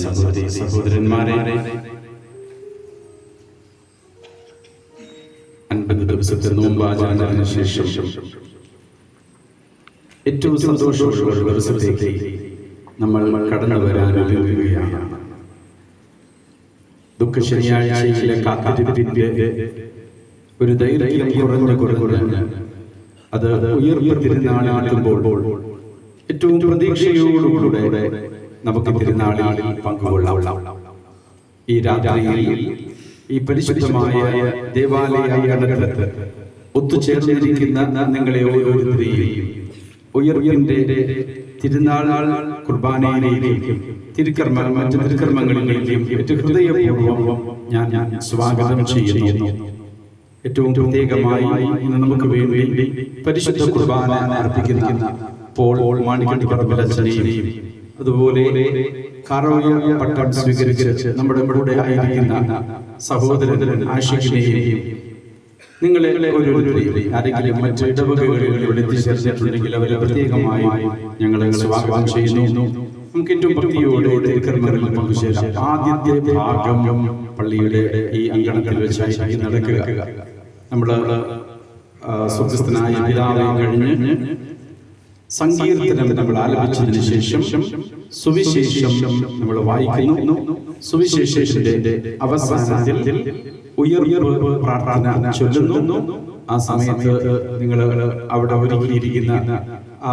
സഹോദരന്മാരെ, 50 ദിവസത്തെ നോമ്പാചരണത്തിന് ശേഷം ഏറ്റവും സന്തോഷമുള്ള ഒരു ദിവസത്തേക്ക് നമ്മൾ കടന്നു വരാനൊരുങ്ങുകയാണ്. ദുഃഖ ശനിയാഴ്ചയിലെ കാത്തിരിപ്പിന്റെ ഒരു ദൈർഘ്യം കുറഞ്ഞ് അത് ഉയർപ്പ് തിരുനാളാകുമ്പോൾ ഏറ്റവും പ്രതീക്ഷയോടുകൂടെ നമുക്ക് തിരുനാളിൽ പങ്കുകൊള്ളാം. ഈ രാത്രിയിൽ ഈ പരിശുദ്ധമായ ദേവാലയ അങ്കണത്തിൽ ഒത്തുചേർന്നിരിക്കുന്ന നിങ്ങളെ ഓരോരുത്തരെയും ഉയർപ്പിന്റെ തിരുനാൾ കുർബാനയിലേക്കും മറ്റു തിരുക്കർമ്മങ്ങളിലേക്കും ഏറ്റവും ഹൃദയപൂർവ്വം ഞാൻ സ്വാഗതം ചെയ്യുന്നു. ഏറ്റവും പ്രത്യേകമായി ഇന്ന് നമുക്ക് വേണ്ടി പരിശുദ്ധ കുർബാന അർപ്പിക്കുന്ന പോൾ മാണിക്കപ്പറമ്പിലച്ചനെയും അതുപോലെ കാറോയ പട്ടം സ്വീകരിച്ച് നമ്മുടെ കൂടെ ആയിരിക്കുന്ന സഹോദരൻ ആഷിഖിനെയും നിങ്ങളെ ഓരോരുത്തരെയും ആരെങ്കിലും മറ്റ് ഇടവകകളിൽ ഇവിടെ എത്തിച്ചേർന്നിട്ടുണ്ടെങ്കിൽ അവരെ പ്രത്യേകമായി ഞങ്ങളെ സ്വാഗതം ചെയ്യുന്നു. നമുക്ക് ഏറ്റവും ഭക്തിയോടെ തിരുക്കർമ്മങ്ങളിൽ പങ്കുചേരാം. ആദ്യത്തെ ഭാഗം പള്ളിയുടെ ഈ അങ്കണത്തിൽ വെച്ചായി നടക്കുക. നമ്മുടെ സ്വർഗ്ഗസ്ഥനായ പിതാവേ കഴിഞ്ഞ് സങ്കീർത്തനം നമ്മൾ ആലപിച്ചതിന് ശേഷം സുവിശേഷം നമ്മൾ വായിക്കുന്നു. സുവിശേഷത്തിന്റെ അവസാനത്തിൽ ഉയർപ്പ് പ്രാർത്ഥന ചൊല്ലുന്നു. ആ സമയത്ത് നിങ്ങൾ അവിടെ ഒരുക്കിയിരിക്കുന്ന ആ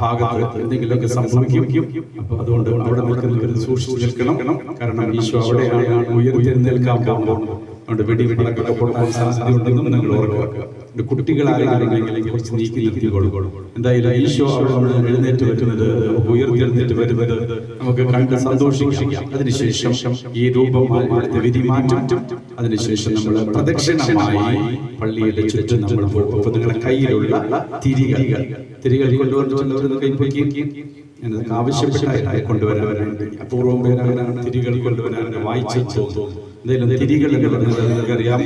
ഭാഗത്ത് എന്തെങ്കിലുമൊക്കെ സംഭവിക്കും. അപ്പൊ അതുകൊണ്ട് അവിടെ നിൽക്കുന്നവർ സൂക്ഷിച്ചു നിൽക്കണം. കാരണം ഈശോ അവിടെയാണ് ഉയർത്തിനിൽക്കാൻ പോകുന്നത്. അതുകൊണ്ട് വെടിവെടികളൊക്കെ പൊട്ടാൻ സാധ്യതയുണ്ടെന്നും നിങ്ങൾ ഓർക്കുക. കുട്ടികളാരെങ്കിലും കുറച്ച് നീക്കി നിർത്തിക്കൊള്ളും. എന്തായാലും ഈശോ അവിടെ എഴുന്നേറ്റ് വരുന്നത്, ഉയർത്തെഴുന്നേറ്റ് വരുന്നത് നമുക്ക് കണ്ട് സന്തോഷിക്കാം. അതിനുശേഷം ഈ രൂപമാറ്റ വിധി മാറ്റും. അതിനുശേഷം നമ്മൾ പ്രദക്ഷിണമായി പള്ളിയുടെ ചുറ്റും നമ്മൾ പോകും. അപ്പൊ നിങ്ങളുടെ കയ്യിലുള്ള തിരികൾ കൊണ്ടുവന്നിട്ടുള്ളവർ കൈപ്പൊക്കി ഞാനതൊക്കെ ആവശ്യപ്പെട്ടായി കൊണ്ടുവരാനുണ്ട്. അപൂർവം പേരാണ് തിരികൾ കൊണ്ടുവരാൻ വായിച്ചു തോന്നുന്നു. എന്തെങ്കിലും തിരികൾ എന്ന് പറഞ്ഞാൽ നിങ്ങൾക്കറിയാം,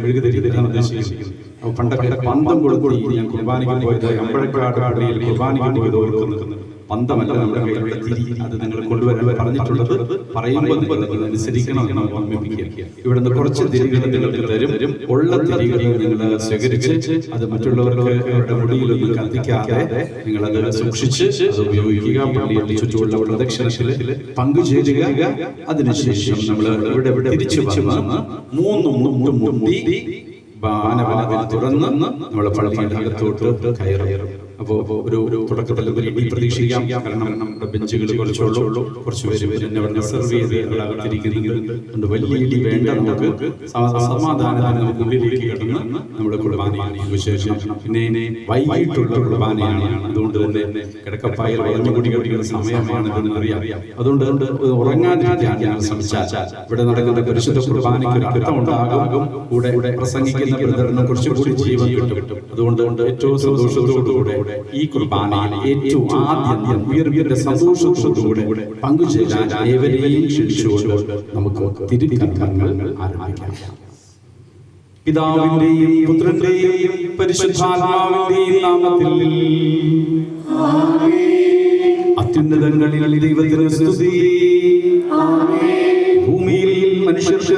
മെഴുകുതിരിയാണ് ഉദ്ദേശിക്കുന്നത്. അപ്പോൾ പണ്ടൊക്കെ പന്തം കൊടുത്തു ഞാൻ കുർബാനയ്ക്ക് പോയത് അമ്പഴക്കാട് പള്ളിയിൽ കുർബാനയ്ക്ക് പോയത് ഓർക്കുന്നത്. പന്തമല്ല നമ്മുടെ കയ്യിലുള്ള തിരി, അത് നിങ്ങൾ കൊണ്ടുവരാൻ പറഞ്ഞിട്ടുള്ളത്. പറയുമ്പോൾ നിങ്ങൾ അനുസരിക്കണം എന്ന് ഓർമ്മിപ്പിക്കുക. ഇവിടുന്ന് കുറച്ച് തിരികൾ നിങ്ങൾക്ക് തരും. ഉള്ള തിരികൾ നിങ്ങൾ സ്വീകരിച്ച് അത് മറ്റുള്ളവർക്ക് അവരുടെ മുടിയിലൊന്നും കത്തിക്കാതെ നിങ്ങളത് സൂക്ഷിച്ച് അത് ഉപയോഗിക്കുക. പള്ളിയുടെ ചുറ്റുമുള്ള പ്രദക്ഷിണത്തിൽ പങ്കുചേരുക. അതിനുശേഷം നമ്മൾ ഇവിടെ തിരിച്ചു വന്ന് 3 മുട്ടി ബാനവാതിൽ തുറന്ന് നമ്മളെ പള്ളിയുടെ അകത്തോട്ട് കയറും. അപ്പോൾ ഒരു തുടക്കത്തിൽ പ്രതീക്ഷിക്കാം. കാരണം നമ്മുടെ ബെഞ്ചുകൾ കുറച്ചുള്ളൂ. കുറച്ച് പേര് അവിടെ റിസർവ് ചെയ്ത് അകത്തിരിക്കുന്നുണ്ട്. വലിയ ഇടി വേണ്ട. നമുക്ക് സമാധാനത്തിന് നമുക്ക് ഉള്ളിലേക്ക് കിടന്ന് നമ്മുടെ കുർബാനയാണ് വിശേഷം. പിന്നെ വൈകിട്ടുള്ള കുർബാനയാണ്. അതുകൊണ്ട് തന്നെ കിടക്കപ്പായിൽ വളഞ്ഞുകൂടി കഴിക്കുന്ന സമയമാണെന്ന് അറിയാം. അതുകൊണ്ട് ഉറങ്ങാതിരിക്കാൻ ഞാൻ ശ്രമിച്ചാൽ ഇവിടെ നടക്കുന്ന പരിശുദ്ധ കുർബാനയ്ക്ക് ഒരു അർത്ഥം ഉണ്ടാകും. കൂടെ പ്രസംഗിക്കുന്ന ബ്രദറിനെ കുറച്ചുകൂടി ജീവൻ കിട്ടും. അതുകൊണ്ട് ഏറ്റവും സന്തോഷത്തോടുകൂടെ ഈ കുർബാനയിൽ ഏറ്റവും ആദ്യം ഉയർവിന്റെ സന്തോഷത്തോടുകൂടെ പങ്കുചേരാൻ ഏവരെയും ക്ഷണിച്ചുകൊണ്ട് നമുക്ക് തിരുക്കർമ്മങ്ങൾ ആരംഭിക്കാം. പിതാവിന്റെയും പുത്രന്റെയും പരിശുദ്ധാത്മാവിന്റെയും നാമത്തിൽ അത്യുന്നതങ്ങളിൽ ദൈവത്തിന് സ്തുതി. ഭൂമിയിൽ മനുഷ്യർക്ക്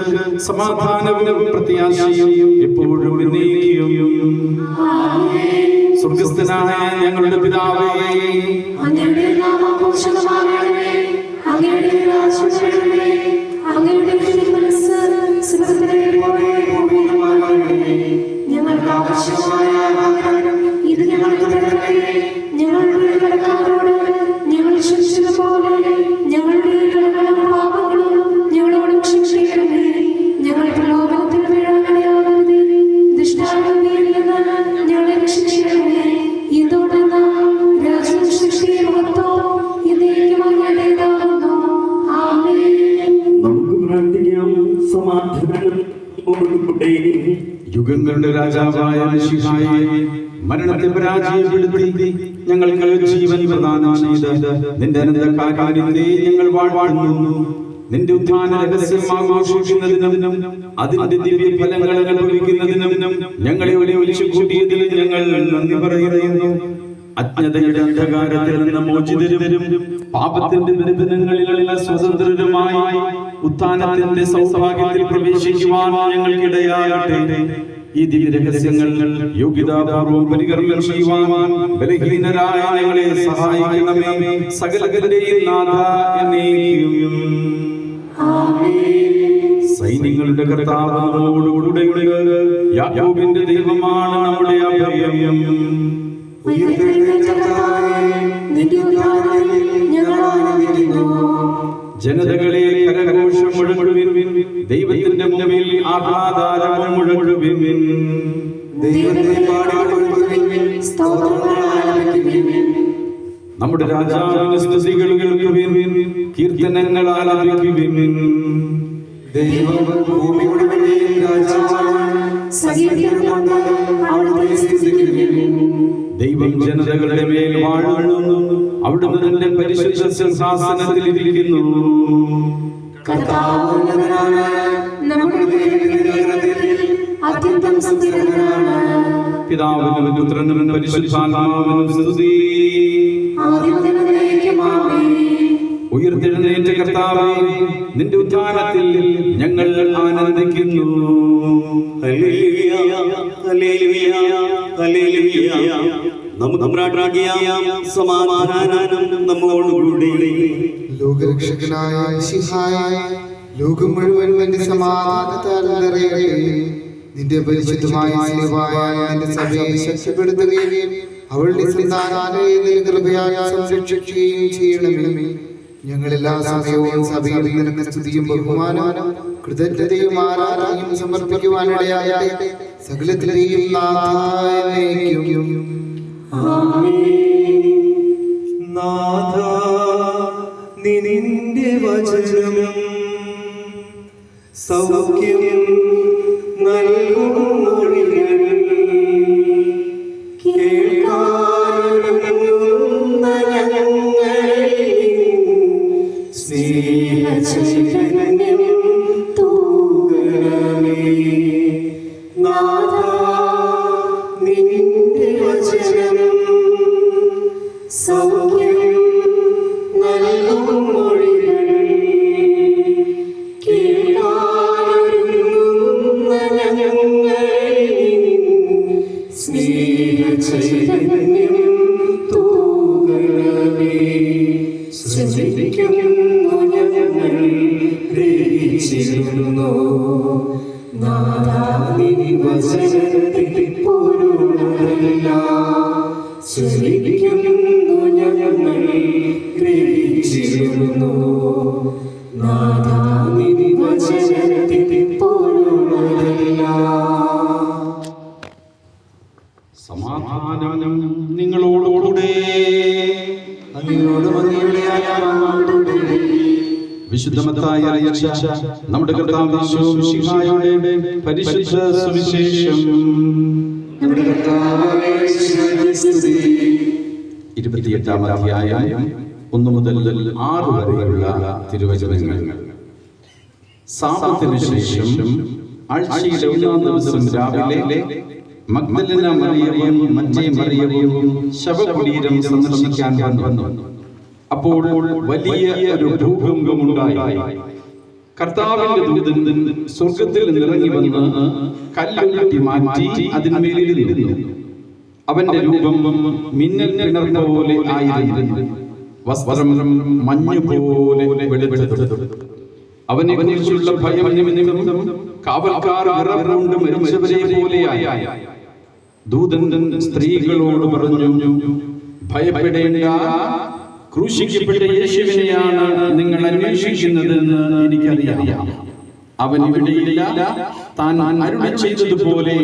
സമാധാനവും പ്രത്യാശയും എപ്പോഴും എന്നേക്കും. സ്വർഗ്ഗസ്ഥനായ ഞങ്ങളുടെ പിതാവേ, അങ്ങയുടെ നാമം പൂജിതമാകണമേ. അങ്ങയുടെ രാജ്യം വരണമേ. അങ്ങയുടെ തിരുമനസ്സ് സ്വർഗ്ഗത്തിലെ പോലെ ഭൂമിയിലുമാകണമേ. ഞങ്ങൾക്ക് ആവശ്യമായ ആഹാരം ഇത് ഞങ്ങൾക്ക് തരണമേ. ഞങ്ങളുടെ കടക്കാരോട് ഞങ്ങൾ ക്ഷമിച്ചതുപോലെ ഞങ്ങളുടെ കടങ്ങളും പാപങ്ങളും ഞങ്ങളോട് ക്ഷമിക്കണമേ. ഞങ്ങൾ പ്രലോഭനത്തിൽ വീഴാനിടയാകരുതേ. ദുഷ്ടാരൂപിയിൽ നിന്ന് ഞങ്ങളെ രക്ഷിക്കണമേ. യുഗങ്ങളുടെ രാജാവായ മിശിഹായേ, മരണത്തെ പരാജയപ്പെടുത്തി ഞങ്ങൾക്ക് ജീവൻ പ്രദാനം ചെയ്ത നിന്റെ അനന്ത കാരുണ്യത്തെ ഞങ്ങൾ വാഴ്ത്തുന്നു. നിന്റെ ഉത്ഥാന രഹസ്യം ആഘോഷിക്കുന്നതിനും അതിന്റെ ദിവ്യ ഫലങ്ങൾ അനുഭവിക്കുന്നതിനും ഞങ്ങളെ വിളിച്ചു കൂട്ടിയതിൽ ഞങ്ങൾ നന്ദി പറയുന്നു. അജ്ഞതയുടെ അന്ധകാരത്തിൽ നിന്ന് മോചിതരും പാപത്തിന്റെ ബന്ധനങ്ങളിൽ നിന്ന് സ്വതന്ത്രരുമായി ഉത്ഥാനത്തിന്റെ സൗഭാഗ്യത്തിൽ പ്രവേശിക്കുവാൻ ഞങ്ങൾക്കിടയാകട്ടെ. ഈ ദിവ്യരഹസ്യങ്ങൾ യോഗ്യതാപൂർവ്വം പരികർമ്മം ചെയ്യുവാൻ ബലഹീനരായ ഞങ്ങളെ സഹായിക്കണമേ. സകലരുടെയും നാഥ എന്നേക്കും. സൈന്യങ്ങളുടെ കർത്താവ് നമ്മോടുകൂടെയുണ്ട്. യാക്കോബിന്റെ ദൈവമാണ് നമ്മുടെ അഭയം. ജനതകളെ കരഘോഷം മുഴങ്ങുവിൻ, ദൈവത്തിന്റെ മുമ്പിൽ ആഹ്ലാദാരവം മുഴങ്ങുവിൻ. നമ്മുടെ രാജാവിന് സ്തുതികൾ കേൾക്കുവിൻ, കീർത്തനങ്ങൾ ആലപിക്കുവിൻ. ദൈവം ഭൂമിയുടെ രാജാവാണ്, ദൈവം ജനതകളുടെ മേൽ വാഴുന്നു, അവിടുന്ന് തന്റെ പരിശുദ്ധ സിംഹാസനത്തിൽ ഇരിക്കുന്നു. പിതാവിനും പുത്രനും പരിശുദ്ധാത്മാവിനും സ്തുതി. ഉയർത്തെഴുന്നേറ്റ കർത്താവേ, നിന്റെ ഉത്ഥാനത്തിൽ ഞങ്ങൾ ആനന്ദിക്കുന്നു. Hallelujah, hallelujah, hallelujah. നമുക്ക് സമാധാനം നമ്മോടുകൂടി. ലോകരക്ഷകനായ മിശിഹായ, ലോകം മുഴുവൻ നിന്റെ സമാധാനത്താൽ നിറയട്ടെ. നിന്റെ പരിശുദ്ധമായ സേവയായ നിന്റെ സഭയെ ശക്തിപ്പെടുത്തുകയും അവളുടെ സന്താനങ്ങളെ കൃപയാൽ സംരക്ഷിക്കുകയും ചെയ്യണമേ. ഞങ്ങളെല്ലാ സമയവും സഭയിൽ നിനക്ക് സ്തുതിയും ബഹുമാനവും കൃതജ്ഞതയും ആരാധനയും സമർപ്പിക്കുവാനിടയാകട്ടെ. സകലത്തിലെയും നാഥായേക്കും. നാഥ, നിന്റെ വചനം സൗഖ്യം നൽകും മൊഴികൾ കേൾക്കാനൊരുങ്ങുന്ന സ്നേഹചൈതന്യം തൂകണമേ. നാഥ, നിന്റെ വചനം സൗഖ്യം നൽകും മൊഴികൾ കേൾക്കാനൊരുങ്ങുന്ന സ്നേഹചൈതന്യം തൂകണമേ. ശ്രദ്ധിക്കുന്നു ഞങ്ങൾ ഗ്രഹിച്ചിരുന്നു. നാഥാ, നിൻ വചനത്തിൽ പൊരുളെല്ലാം ശ്രദ്ധിക്കുന്നു ഞങ്ങൾ ഗ്രഹിച്ചിരുന്നു. നാഥാ, നിൻ വചനത്തിൽ പൊരുളെല്ലാം. സമാധാനം നിങ്ങളോടുകൂടെ. വിശുദ്ധ മത്തായി അറിയിച്ച നമ്മുടെ കർത്താവ് യേശു മിശിഹായുടെ പരിശുദ്ധ സുവിശേഷം 28-ാം അധ്യായം 1 മുതൽ 6 വരെയുള്ള തിരുവചനങ്ങൾ. സാബത്തിന് ശേഷം ആഴ്ചയുടെ 1-ാം ദിവസം രാവിലെ മഗ്ദലന മറിയവും മറ്റേ മറിയവും ശവകുടീരം സന്ദർശിക്കാൻ വന്നു. അപ്പോൾ വലിയ ഒരു ഭൂകമ്പമുണ്ടായി. കർത്താവിന്റെ ദൂതൻ സ്വർഗത്തിൽ നിന്നിറങ്ങി വന്ന് കല്ലുരുട്ടി മാറ്റി അതിന്മേലിരുന്നു. അവന്റെ രൂപം മിന്നൽ പിണർന്ന പോലെ ആയിരുന്നു. വസ്ത്രം മഞ്ഞു പോലെ വെളുത്തു. അവനെ കുറിച്ചുള്ള ഭയം നിമിത്തം കാവൽക്കാർ വിറകൊണ്ട് മരിച്ചവരെ പോലെയായി. ദൂതൻ സ്ത്രീകളോട് പറഞ്ഞു, ഭയപ്പെടേണ്ട, ക്രൂശിക്കപ്പെട്ട യേശുവിനെയാണ് നിങ്ങൾ അന്വേഷിക്കുന്നതെന്ന് എനിക്കറിയാം. അവൻ ഇവിടെയില്ല. താൻ അരുളി ചെയ്തതുപോലെ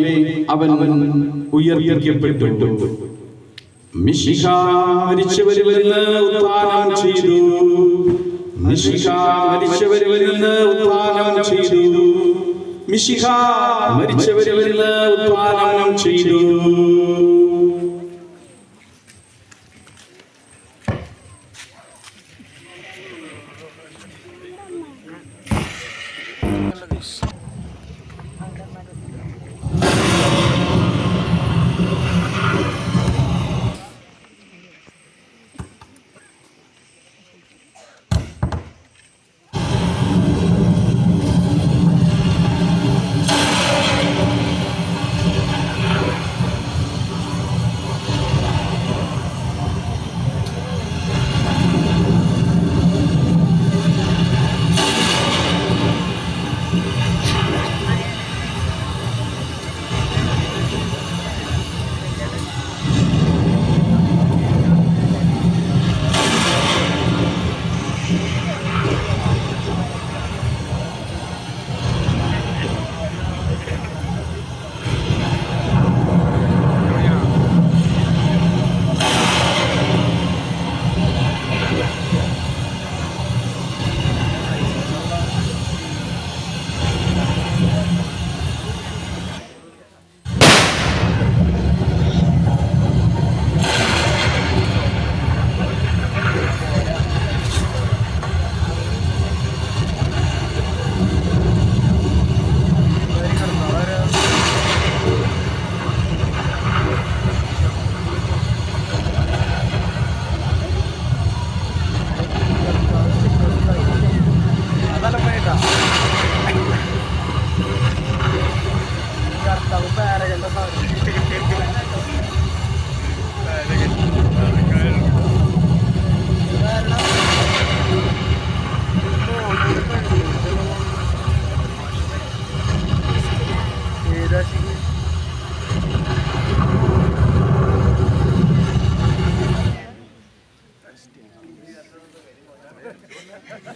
അവൻ ഉയർത്തിക്കപ്പെട്ടു. മിശിഹ മരിച്ചവരിൽ നിന്ന് ഉത്ഥാനം ചെയ്തു. മിശിഹ മരിച്ചവരിൽ നിന്ന് ഉത്ഥാനം ചെയ്തു. മിശിഹ മരിച്ചവരിൽ നിന്ന് ഉത്ഥാനം ചെയ്തു.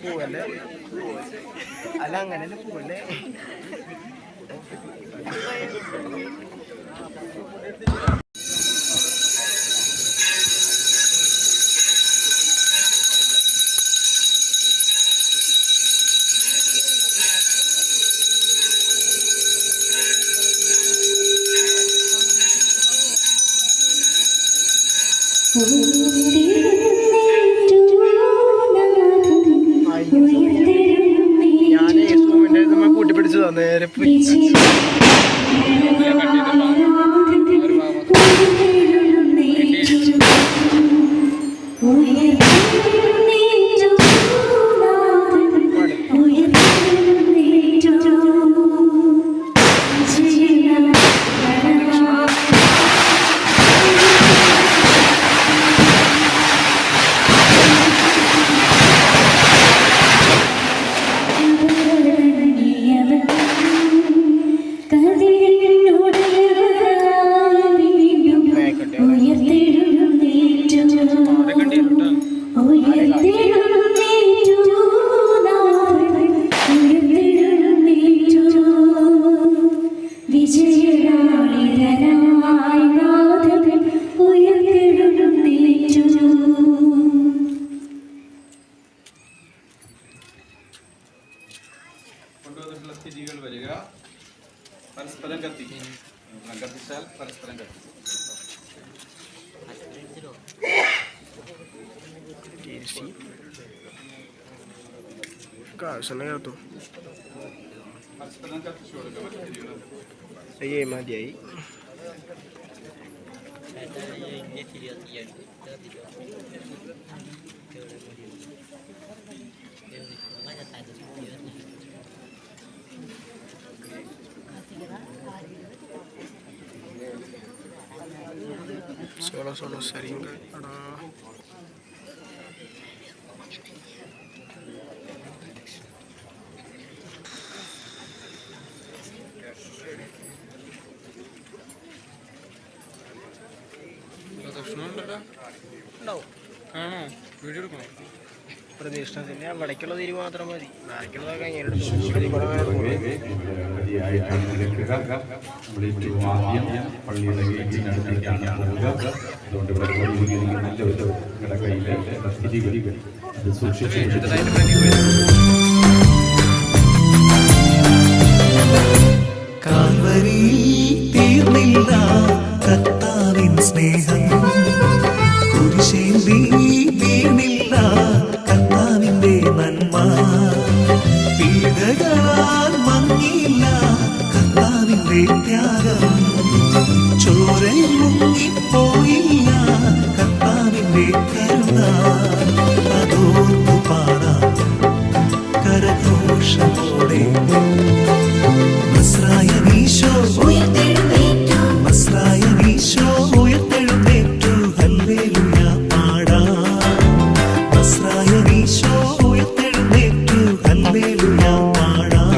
പോവല്ലേ അല്ല അങ്ങനെ പോവല്ലേ ഞാൻ യേശുവിന്റെ കൂട്ടിപ്പിടിച്ചതാ നേരെ കൊണ്ടുവന്നിട്ടുള്ള സ്ഥിതികൾ വരിക. പരസ്പരം കത്തിക്കും. കത്തിച്ചാൽ പരസ്പരം കത്തിക്കും. പരസ്പരം കത്തിച്ചു കൊടുക്കുക. അയ്യേ മതിയായി. Solo seringa ada പ്രദേശത്തിന്റെ അവിടേക്കുള്ള തിരി മാത്രം മതി. ബാക്കിയുള്ളതൊക്കെ കാൽവരി തീർന്നില്ല കർത്താവിൻ സ്നേഹം, കുരിശേന്തി വീണില്ല കർത്താവിന്റെ നന്മ, പീഡകളാൽ മങ്ങിയില്ല കർത്താവിന്റെ ത്യാഗം, ചോരയിൽ മുങ്ങിപ്പോയില്ല കർത്താവിന്റെ കരുണ, അതോർത്തു പാടാം കരഘോഷത്തോടെ. നസ്രായനീശോ ഉയർത്തെഴുന്നേറ്റു, നസ്രായനീശോ ഉയർത്തെഴുന്നേറ്റു, ഹല്ലേലൂയ പാടാം. നസ്രായനീശോ ഉയർത്തെഴുന്നേറ്റു, ഹല്ലേലൂയ പാടാം.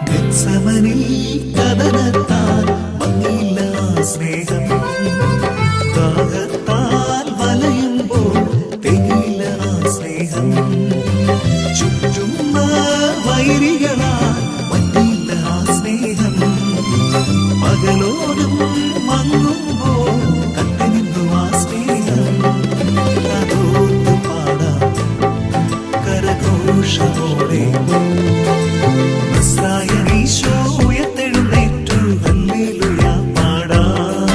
ഗെത്സമനിൽ കദനത്താൽ മങ്ങിയില്ല സ്നേഹം, ദാഹത്താൽ വലയുമ്പോൾ തികയില്ല ആ സ്നേഹം, ചുറ്റുന്ന വൈരികളാൽ മങ്ങിയില്ല ആ പകലോരും മങ്ങുമ്പോൾ കത്തി നിന്നു ആ സ്നേഹം അതോർത്തു പാടാം കരഘോഷമോടെ. നസ്രായനീശോ ഉയർത്തെഴുന്നേറ്റു ഹല്ലേലൂയ പാടാം.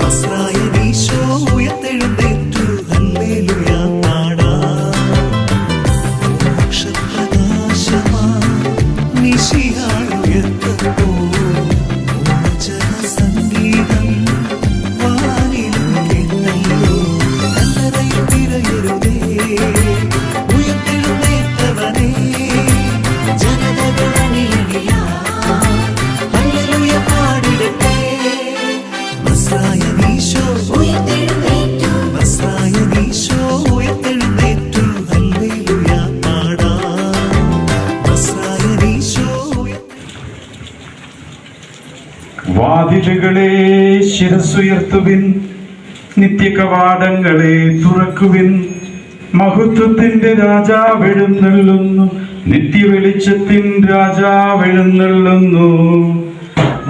നസ്രായനീശോ ഉയർത്തെഴുന്നേറ്റു ഹല്ലേലൂയ പാടാം. മോക്ഷപ്രകാശമാ നിശിയായുയർത്തപ്പോ മോചനസംഗീതം വാനിലും കേട്ടല്ലോ. കല്ലറയിൽ തിരയരുതേ ഉയർത്തെഴുന്നേറ്റവനേ. ജനതകൾ അണിയണിയാൻ ഹല്ലേലൂയ പാടിടട്ടെ. നസ്രായനീശോ ഉയർത്തെഴുന്നേറ്റു. നസ്രായനീശോ ഉയർത്തെഴുന്നേറ്റു ഹല്ലേലൂയ പാടാം. നസ്രായനീശോ വാതിലുകളെ ശിരസുയർത്തുവിൻ, നിത്യകവാടങ്ങളെ തുറക്കുവിൻ. മഹത്വത്തിന്റെ രാജാവെഴുന്നള്ളുന്നു, നിത്യവെളിച്ചത്തിൻ രാജാവെഴുന്നള്ളുന്നു.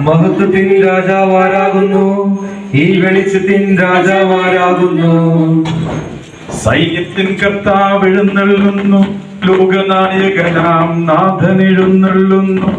മഹത്വത്തിൻ രാജാവാരാകുന്നു, ഈ വെളിച്ചത്തിൻ രാജാവാരാകുന്നു. സൈന്യത്തിൻ കർത്താവ് എഴുന്നള്ളുന്നു, ലോകനായകനാം നാഥൻ എഴുന്നള്ളുന്നു.